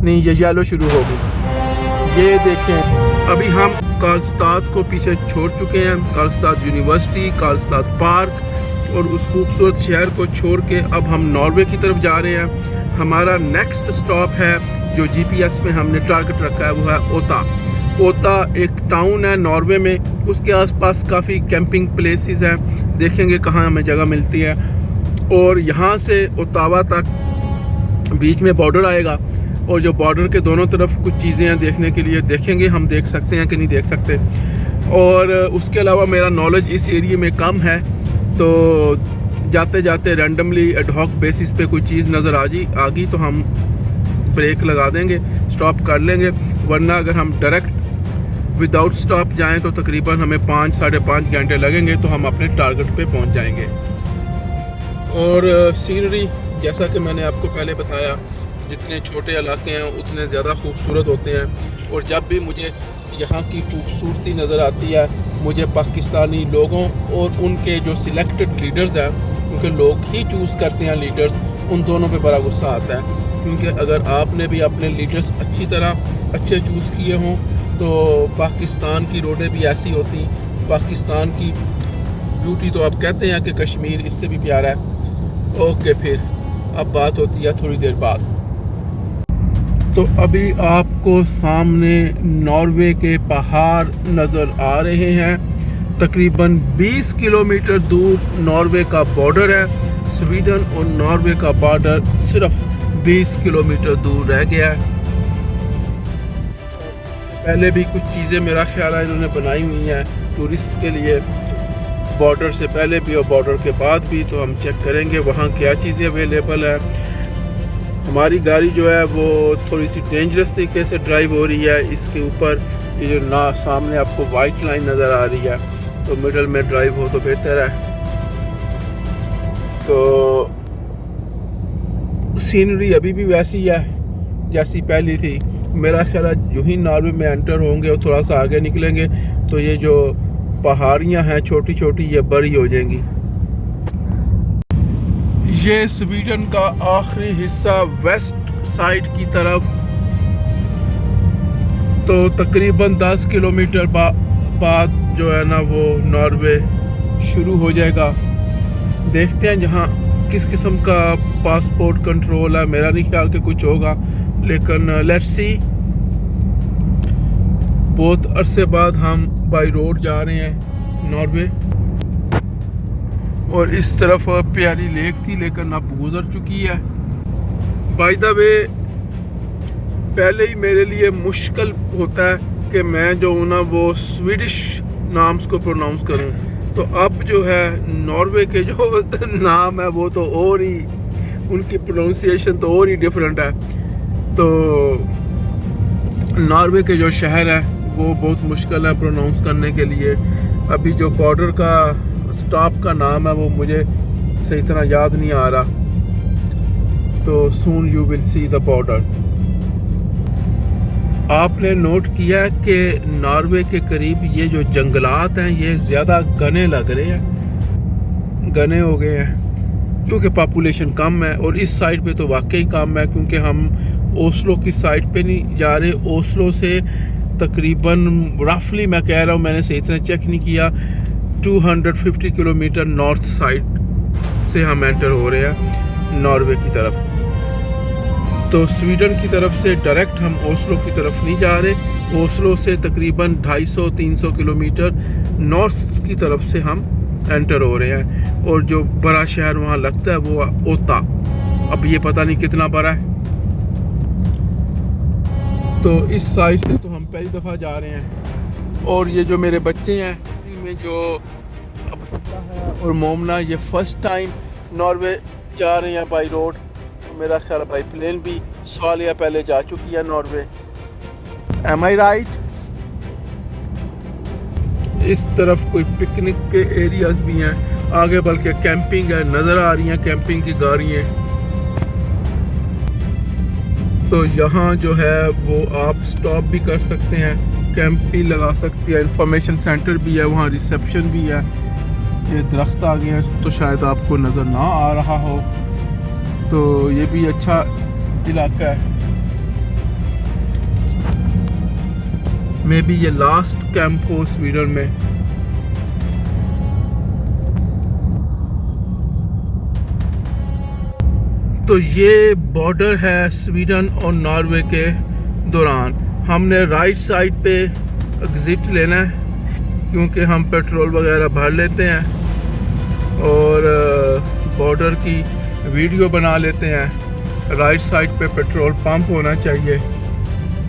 नहीं, ये येलो शुरू होगी। ये देखें, अभी हम कार्लस्टाद को पीछे छोड़ चुके हैं। कार्लस्टाद यूनिवर्सिटी, कार्लस्टाद पार्क और उस खूबसूरत शहर को छोड़ के अब हम नॉर्वे की तरफ जा रहे हैं। हमारा नेक्स्ट स्टॉप है जो जीपीएस में हमने टारगेट रखा है, वो है ओता। ओता एक टाउन है नॉर्वे में, उसके आसपास काफ़ी कैंपिंग प्लेसेस हैं, देखेंगे कहाँ हमें जगह मिलती है। और यहाँ से ओटावा तक बीच में बॉर्डर आएगा और जो बॉर्डर के दोनों तरफ कुछ चीज़ें हैं देखने के लिए, देखेंगे हम देख सकते हैं कि नहीं देख सकते। और उसके अलावा मेरा नॉलेज इस एरिया में कम है, तो जाते जाते रैंडमली एडहॉक बेसिस पे कोई चीज़ नज़र आ गई तो हम ब्रेक लगा देंगे, स्टॉप कर लेंगे। वरना अगर हम डायरेक्ट विदाउट स्टॉप जाएं तो तकरीबन हमें 5 - 5.5 घंटे लगेंगे, तो हम अपने टारगेट पे पहुंच जाएंगे। और सीनरी जैसा कि मैंने आपको पहले बताया, जितने छोटे इलाके हैं उतने ज़्यादा खूबसूरत होते हैं। और जब भी मुझे यहाँ की खूबसूरती नज़र आती है, मुझे पाकिस्तानी लोगों और उनके जो सिलेक्टेड लीडर्स हैं, क्योंकि लोग ही चूज़ करते हैं लीडर्स, उन दोनों पे बड़ा गुस्सा आता है। क्योंकि अगर आपने भी अपने लीडर्स अच्छे चूज़ किए हों तो पाकिस्तान की रोडें भी ऐसी होती। पाकिस्तान की ब्यूटी तो आप कहते हैं कि कश्मीर इससे भी प्यारा है। ओके, फिर अब बात होती है थोड़ी देर बाद। तो अभी आपको सामने नॉर्वे के पहाड़ नज़र आ रहे हैं। तकरीबन 20 किलोमीटर दूर नॉर्वे का बॉर्डर है। स्वीडन और नॉर्वे का बॉर्डर सिर्फ 20 किलोमीटर दूर रह गया है। पहले भी कुछ चीज़ें मेरा ख्याल है इन्होंने बनाई हुई हैं टूरिस्ट के लिए, बॉर्डर से पहले भी और बॉर्डर के बाद भी। तो हम चेक करेंगे वहाँ क्या चीज़ें अवेलेबल है। हमारी गाड़ी जो है वो थोड़ी सी डेंजरस तरीके से ड्राइव हो रही है। इसके ऊपर ये जो सामने आपको वाइट लाइन नज़र आ रही है, तो मिडल में ड्राइव हो तो बेहतर है। तो सीनरी अभी भी वैसी है जैसी पहली थी। मेरा ख्याल है जो ही नॉर्वे में एंटर होंगे और थोड़ा सा आगे निकलेंगे तो ये जो पहाड़ियाँ हैं छोटी छोटी, ये बड़ी हो जाएंगी। ये स्वीडन का आखिरी हिस्सा वेस्ट साइड की तरफ, तो तकरीबन 10 किलोमीटर बाद जो है ना वो नॉर्वे शुरू हो जाएगा। देखते हैं जहाँ किस किस्म का पासपोर्ट कंट्रोल है, मेरा नहीं ख्याल कि कुछ होगा, लेकिन लेट्स सी। बहुत अरसे बाद हम बाई रोड जा रहे हैं नॉर्वे। और इस तरफ प्यारी लेक थी लेकिन अब गुजर चुकी है। बाय द वे, पहले ही मेरे लिए मुश्किल होता है कि मैं जो हूँ ना वो स्वीडिश नाम्स को प्रोनाउंस करूँ, तो अब जो है नॉर्वे के जो नाम है वो तो और ही, उनकी प्रोनाउंसिएशन तो और ही डिफरेंट है। तो नॉर्वे के जो शहर है वो बहुत मुश्किल है प्रोनाउंस करने के लिए। अभी जो बॉर्डर का स्टॉप का नाम है वो मुझे सही तरह याद नहीं आ रहा। तो soon you will see the border. आपने नोट किया कि नॉर्वे के करीब ये जो जंगलात हैं ये ज़्यादा घने लग रहे हैं, घने हो गए हैं क्योंकि पॉपुलेशन कम है। और इस साइड पे तो वाकई कम है, क्योंकि हम ओस्लो की साइड पे नहीं जा रहे। ओस्लो से तकरीबन रफली, मैं कह रहा हूँ, मैंने सही तरह चेक नहीं किया, 250 किलोमीटर नॉर्थ साइड से हम एंटर हो रहे हैं नॉर्वे की तरफ। तो स्वीडन की तरफ से डायरेक्ट हम ओस्लो की तरफ नहीं जा रहे। ओस्लो से तकरीबन 250-300 किलोमीटर नॉर्थ की तरफ से हम एंटर हो रहे हैं। और जो बड़ा शहर वहाँ लगता है वो ओता। अब ये पता नहीं कितना बड़ा है। तो इस साइड से तो हम पहली दफ़ा जा रहे हैं। और ये जो मेरे बच्चे हैं इनमें जो अब्दुल्ला है और मोमना, ये फर्स्ट टाइम नॉर्वे जा रहे हैं बाई रोड। मेरा ख्याल बाई प्लेन भी साल पहले जा चुकी है नॉर्वे। एम आई राइट? इस तरफ कोई पिकनिक के एरियाज भी हैं आगे, बल्कि कैंपिंग है, नज़र आ रही हैं कैंपिंग की गाड़ियाँ। तो यहाँ जो है वो आप स्टॉप भी कर सकते हैं, कैंप भी लगा सकते हैं। इंफॉर्मेशन सेंटर भी है वहाँ, रिसेप्शन भी है। ये दरख्त आ गए हैं तो शायद आपको नज़र ना आ रहा हो, तो ये भी अच्छा इलाका है। मे बी ये लास्ट कैंप हो स्वीडन में। तो ये बॉर्डर है स्वीडन और नॉर्वे के दौरान। हमने राइट साइड पे एग्ज़िट लेना है क्योंकि हम पेट्रोल वगैरह भर लेते हैं और बॉर्डर की वीडियो बना लेते हैं। राइट साइड पे पेट्रोल पंप होना चाहिए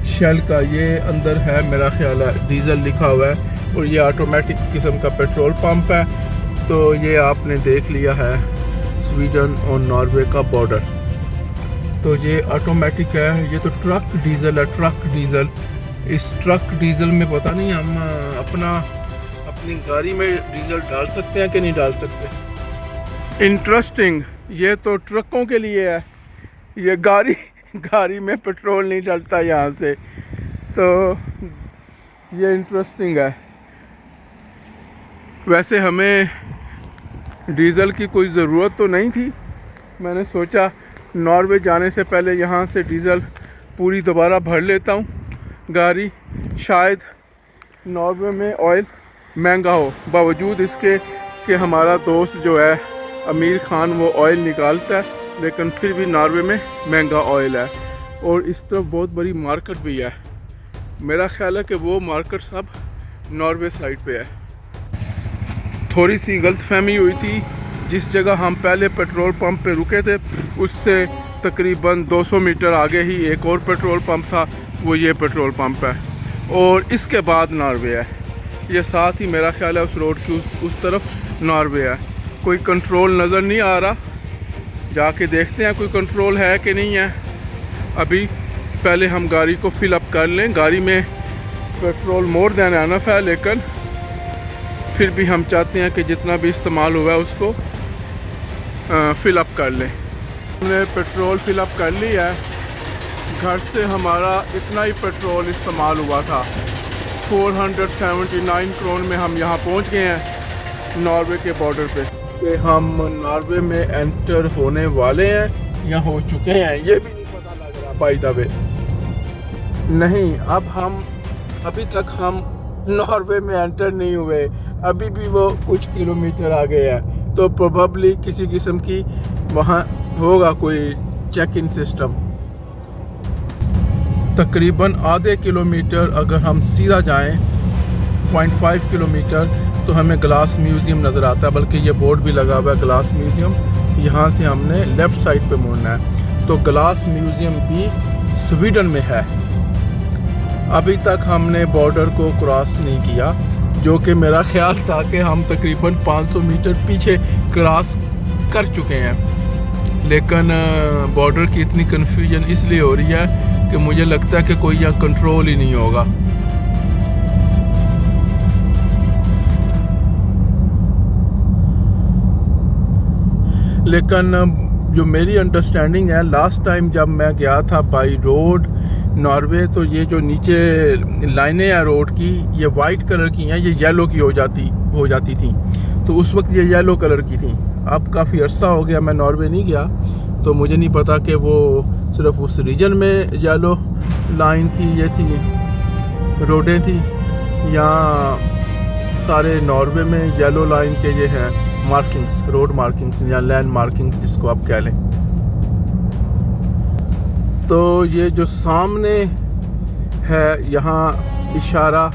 शेल का। ये अंदर है मेरा ख्याल है डीज़ल लिखा हुआ है और ये ऑटोमेटिक किस्म का पेट्रोल पंप है। तो ये आपने देख लिया है स्वीडन और नॉर्वे का बॉर्डर। तो ये ऑटोमेटिक है। ये तो ट्रक डीज़ल है, ट्रक डीज़ल। इस ट्रक डीज़ल में पता नहीं हम अपनी गाड़ी में डीज़ल डाल सकते हैं कि नहीं डाल सकते। इंटरेस्टिंग, ये तो ट्रकों के लिए है। ये गाड़ी में पेट्रोल नहीं डलता यहाँ से। तो ये इंटरेस्टिंग है। वैसे हमें डीज़ल की कोई ज़रूरत तो नहीं थी। मैंने सोचा नॉर्वे जाने से पहले यहाँ से डीज़ल पूरी दोबारा भर लेता हूँ गाड़ी। शायद नॉर्वे में ऑयल महंगा हो, बावजूद इसके कि हमारा दोस्त जो है आमिर खान वो ऑयल निकालता है, लेकिन फिर भी नॉर्वे में महंगा ऑयल है। और इस तरफ बहुत बड़ी मार्केट भी है। मेरा ख्याल है कि वो मार्केट सब नॉर्वे साइड पे है। थोड़ी सी गलतफहमी हुई थी। जिस जगह हम पहले पेट्रोल पंप पे रुके थे उससे तकरीबन 200 मीटर आगे ही एक और पेट्रोल पंप था, वो ये पेट्रोल पंप है और इसके बाद नॉर्वे है। ये साथ ही मेरा ख्याल है उस रोड की उस तरफ नॉर्वे है। कोई कंट्रोल नज़र नहीं आ रहा, जाके देखते हैं कोई कंट्रोल है कि नहीं है। अभी पहले हम गाड़ी को फिल अप कर लें। गाड़ी में पेट्रोल मोर देन एनफ है, लेकिन फिर भी हम चाहते हैं कि जितना भी इस्तेमाल हुआ है उसको फिल अप कर लें। हमने पेट्रोल फिल अप कर लिया है। घर से हमारा इतना ही पेट्रोल इस्तेमाल हुआ था। 479 क्रोन में हम यहाँ पहुँच गए हैं नॉर्वे के बॉर्डर पे। कि हम नॉर्वे में एंटर होने वाले हैं या हो चुके हैं ये भी नहीं पता लग रहा बाय द वे। नहीं, अभी तक हम नॉर्वे में एंटर नहीं हुए। अभी भी वो कुछ किलोमीटर आगे है। तो प्रोबेबली किसी किस्म की वहाँ होगा कोई चेक इन सिस्टम। तकरीबन आधे किलोमीटर अगर हम सीधा जाएं 0.5 किलोमीटर तो हमें ग्लास म्यूज़ियम नज़र आता है। बल्कि ये बोर्ड भी लगा हुआ है ग्लास म्यूज़ियम। यहाँ से हमने लेफ़्ट साइड पे मुड़ना है। तो ग्लास म्यूज़ियम भी स्वीडन में है। अभी तक हमने बॉर्डर को क्रॉस नहीं किया, जो कि मेरा ख्याल था कि हम तकरीबन 500 मीटर पीछे क्रॉस कर चुके हैं। लेकिन बॉर्डर की इतनी कन्फ्यूजन इसलिए हो रही है कि मुझे लगता है कि कोई यहाँ कंट्रोल ही नहीं होगा। लेकिन जो मेरी अंडरस्टैंडिंग है, लास्ट टाइम जब मैं गया था बाई रोड नॉर्वे, तो ये जो नीचे लाइनें हैं रोड की ये वाइट कलर की हैं, ये येलो की हो जाती थी। तो उस वक्त ये येलो कलर की थी। अब काफ़ी अरसा हो गया मैं नॉर्वे नहीं गया, तो मुझे नहीं पता कि वो सिर्फ उस रीजन में येलो लाइन की ये थी रोडें थी या सारे नॉर्वे में येलो लाइन के ये हैं मार्किंग्स, रोड मार्किंग्स या लैंड मार्किंग्स जिसको आप कह लें। तो ये जो सामने है यहाँ इशारा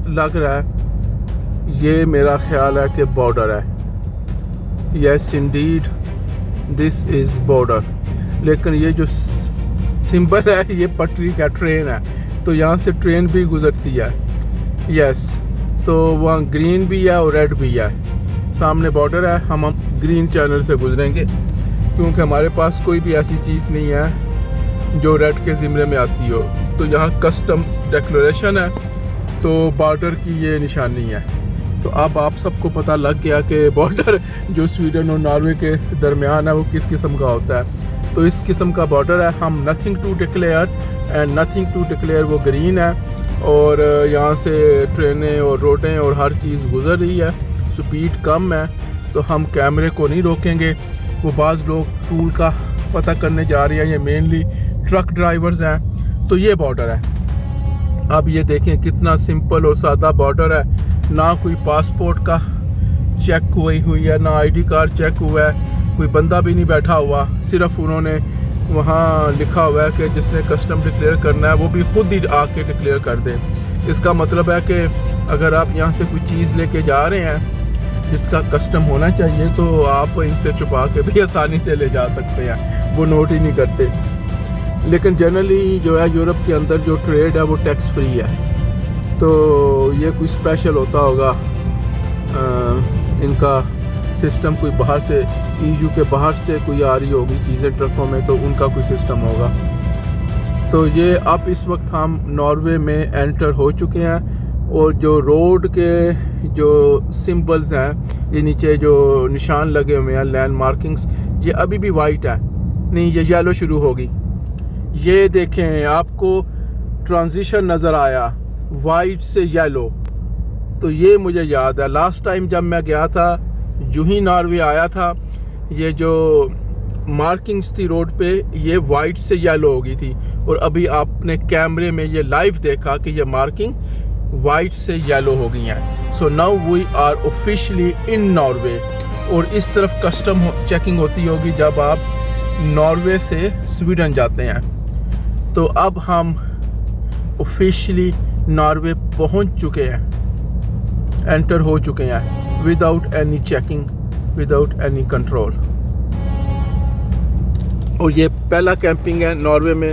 लग रहा है, ये मेरा ख्याल है कि बॉर्डर है। Yes Indeed this is border. लेकिन ये जो सिंबल है ये पटरी का ट्रेन है, तो यहाँ से ट्रेन भी गुजरती है। यस, तो वहाँ ग्रीन भी है और रेड भी है। सामने बॉर्डर है, हम ग्रीन चैनल से गुजरेंगे क्योंकि हमारे पास कोई भी ऐसी चीज़ नहीं है जो रेड के ज़िम्मे में आती हो। तो यहाँ कस्टम डिक्लेरेशन है, तो बॉर्डर की ये निशानी है। तो अब आप सबको पता लग गया कि बॉर्डर जो स्वीडन और नॉर्वे के दरमियान है वो किस किस्म का होता है। तो इस किस्म का बॉर्डर है। हम nothing to declare and nothing to declare वो ग्रीन है और यहाँ से ट्रेनें और रोडें और हर चीज़ गुजर रही है। स्पीड कम है तो हम कैमरे को नहीं रोकेंगे। वो बाज़ लोग टूल का पता करने जा रहे हैं, ये मेनली ट्रक ड्राइवर्स हैं। तो ये बॉर्डर है। अब ये देखें कितना सिंपल और सादा बॉर्डर है, ना कोई पासपोर्ट का चेक हुई है, ना आईडी कार्ड चेक हुआ है, कोई बंदा भी नहीं बैठा हुआ। सिर्फ उन्होंने वहाँ लिखा हुआ है कि जिसने कस्टम डिक्लेयर करना है वो भी खुद ही आके डिक्लेयर कर दे। इसका मतलब है कि अगर आप यहाँ से कोई चीज़ लेके जा रहे हैं जिसका कस्टम होना चाहिए तो आप इनसे छुपा के भी आसानी से ले जा सकते हैं, वो नोट ही नहीं करते। लेकिन जनरली जो है यूरोप के अंदर जो ट्रेड है वो टैक्स फ्री है, तो ये कोई स्पेशल होता होगा इनका सिस्टम, कोई बाहर से EU के बाहर से कोई आ रही होगी चीज़ें ट्रकों में, तो उनका कोई सिस्टम होगा। तो ये अब इस वक्त हम नॉर्वे में एंटर हो चुके हैं और जो रोड के जो सिंबल्स हैं, ये नीचे जो निशान लगे हुए हैं लैंड मार्किंग्स, ये अभी भी वाइट है, नहीं ये येलो शुरू होगी। ये देखें आपको ट्रांजिशन नज़र आया वाइट से येलो। तो ये मुझे याद है लास्ट टाइम जब मैं गया था, जो ही नॉर्वे आया था, ये जो मार्किंग्स थी रोड पे ये वाइट से येलो हो गई थी, और अभी आपने कैमरे में ये लाइव देखा कि ये मार्किंग वाइट से येलो हो गई हैं। So now we are officially in Norway. और इस तरफ कस्टम चेकिंग होती होगी जब आप नॉर्वे से स्वीडन जाते हैं। तो अब हम ऑफिशियली नॉर्वे पहुंच चुके हैं, एंटर हो चुके हैं without any checking, without any control. और ये पहला कैंपिंग है नॉर्वे में,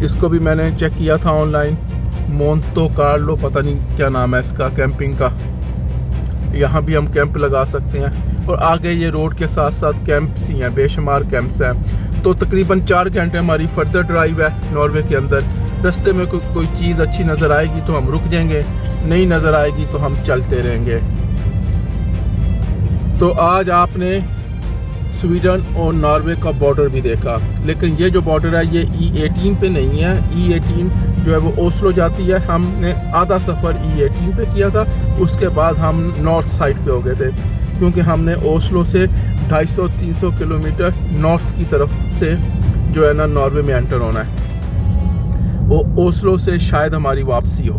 इसको भी मैंने चेक किया था ऑनलाइन, मोंतो कार्लो पता नहीं क्या नाम है इसका कैंपिंग का। यहाँ भी हम कैंप लगा सकते हैं, और आगे ये रोड के साथ साथ कैंप्स ही हैं, बेशुमार कैंप्स हैं। तो तकरीबन 4 घंटे हमारी फर्दर ड्राइव है नॉर्वे के अंदर। रास्ते में कोई चीज़ अच्छी नज़र आएगी तो हम रुक जाएंगे, नहीं नज़र आएगी तो हम चलते रहेंगे। तो आज आपने स्वीडन और नॉर्वे का बॉर्डर भी देखा, लेकिन ये जो बॉर्डर है ये E18 पे नहीं है। E18 जो है वो ओस्लो जाती है, हमने आधा सफ़र E18 पे किया था, उसके बाद हम नॉर्थ साइड पे हो गए थे, क्योंकि हमने ओस्लो से 250-300 किलोमीटर नॉर्थ की तरफ से जो है ना नॉर्वे में एंटर होना है। वो ओस्लो से शायद हमारी वापसी हो।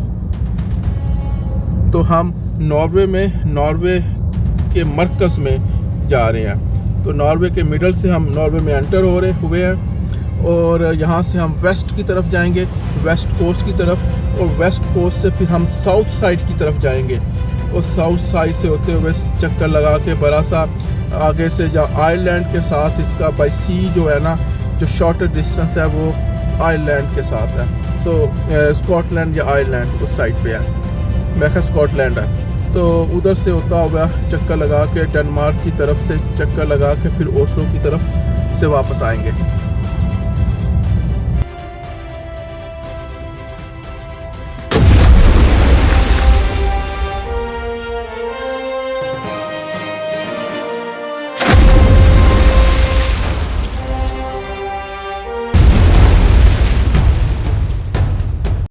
तो हम नॉर्वे के मरकज़ में जा रहे हैं। तो नॉर्वे के मिडल से हम नॉर्वे में एंटर हुए हैं, और यहाँ से हम वेस्ट की तरफ जाएंगे, वेस्ट कोस्ट की तरफ, और वेस्ट कोस्ट से फिर हम साउथ साइड की तरफ जाएंगे, और साउथ साइड से होते हुए चक्कर लगा के बड़ा सा आगे से जहाँ आयरलैंड के साथ इसका बाई सी जो है ना, जो शॉर्टर डिस्टेंस है वो आयरलैंड के साथ है। तो स्कॉटलैंड या आयरलैंड उस साइड पे है, मैं क्या स्कॉटलैंड है। तो उधर से होता हुआ चक्कर लगा के डेनमार्क की तरफ से चक्कर लगा के फिर ओस्लो की तरफ से वापस आएंगे।